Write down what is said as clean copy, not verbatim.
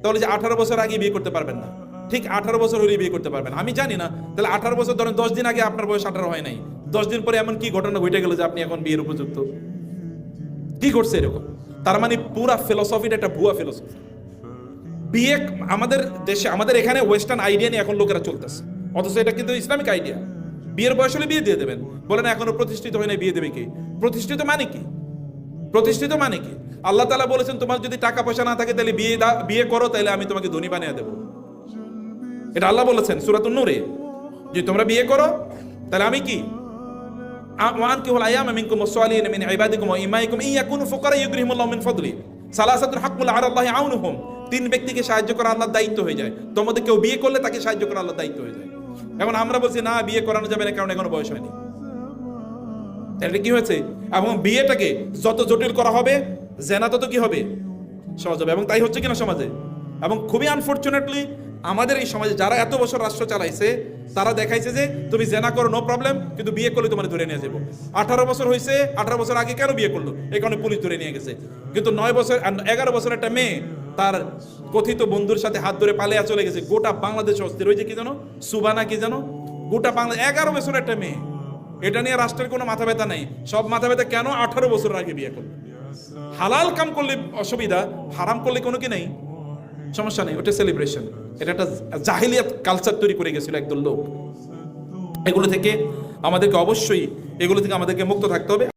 তাহলে যে 18 বছর আগে বিয়ে করতে পারবেন না, ঠিক 18 বছর হলে বিয়ে করতে পারবেন। আমি জানি না, তাহলে 18 বছর ধরেন 10 দিন আগে আপনার বয়স 18 হয় নাই, 10 দিন পরে এমন কি ঘটনা ঘটে গেল যে আপনি এখন বিয়ের উপযুক্ত? কি করছে এরকম? তার মানে পুরা ফিলোসফিটা একটা ভুয়া ফিলোসফি। বিয়ে আমাদের দেশে, আমাদের এখানে ওয়েস্টার্ন আইডিয়া নিয়ে এখন লোকেরা চলতেছে, অথচ এটা কিন্তু ইসলামিক আইডিয়া। বিয়ের বয়স হলে বিয়ে দিয়ে দেবেন, বলেন এখনো প্রতিষ্ঠিত হয় না, বিয়ে দেবে কি? প্রতিষ্ঠিত মানে কি? প্রতিষ্ঠিত মানে কি? আল্লাহ তাআলা বলেছেন তোমার যদি টাকা পয়সা না থাকে তাহলে বিয়ে করো, তাহলে আমি তোমাকে ধনী বানিয়ে দেবো। এটা আল্লাহ বলেছেন সূরাতুন নূরে, যে তোমরা বিয়ে করো তাহলে আমি কি, ওয়ানকিহুল আয়ামা মিনকুম ওয়াস-সালিহিনা মিন ইবাদিকুম ওয়া ইমাইকুম ইন ইয়াকুনু ফুকারা ইউগনিহিমুল্লাহু মিন ফাদলি সালাসাতুন হাক্কুন আলাল্লাহি আউনুহুম। তিন ব্যক্তিকে সাহায্য করা আল্লাহর দায়িত্ব হয়ে যায়। তোমাদের কেউ বিয়ে করলে তাকে সাহায্য করা আল্লাহর দায়িত্ব হয়ে যায়। এখন আমরা বলছি না, বিয়ে করানো যাবে না, কারণ এখনো বয়স হয়নি। এটা কি হয়েছে? এবং বিয়েটাকে যত জটিল করা হবে, জেনা তত কি হবে, সহজ হবে। এবং তাই হচ্ছে কিনা সমাজে। এবং খুবই আনফরচুনেটলি আমাদের এই সমাজে যারা এত বছর রাষ্ট্র চালাইছে, তারা দেখাইছে যে তুমি জেনা করো নো প্রবলেম, কিন্তু বিয়ে করলে তোমার ধরে নিয়ে যাবো। 18 বছর হয়েছে, 18 বছর আগে কেন বিয়ে করলো, এই কারণে পুলিশ ধরে নিয়ে গেছে। কিন্তু 9 বছর 11 বছর একটা মেয়ে তার কথিত বন্ধুর সাথে হাত ধরে পালিয়ে চলে গেছে, গোটা বাংলাদেশ অস্থির হয়েছে। কি জানো, সুবানা কি জানো, গোটা বাংলাদেশ 11 বছর একটা মেয়ে। এটা নিয়ে রাষ্ট্রের কোনো মাথা ব্যথা নেই, সব মাথা ব্যথা কেন 18 বছর আগে বিয়ে করলো। হালাল কাম করলে অসুবিধা, হারাম করলে কোনো কি নেই, সমস্যা নেই, ওটা সেলিব্রেশন। এটা একটা জাহিলিয়াত কালচার তৈরি করে গেছিল একদল লোক। এগুলো থেকে আমাদেরকে অবশ্যই মুক্ত থাকতে হবে।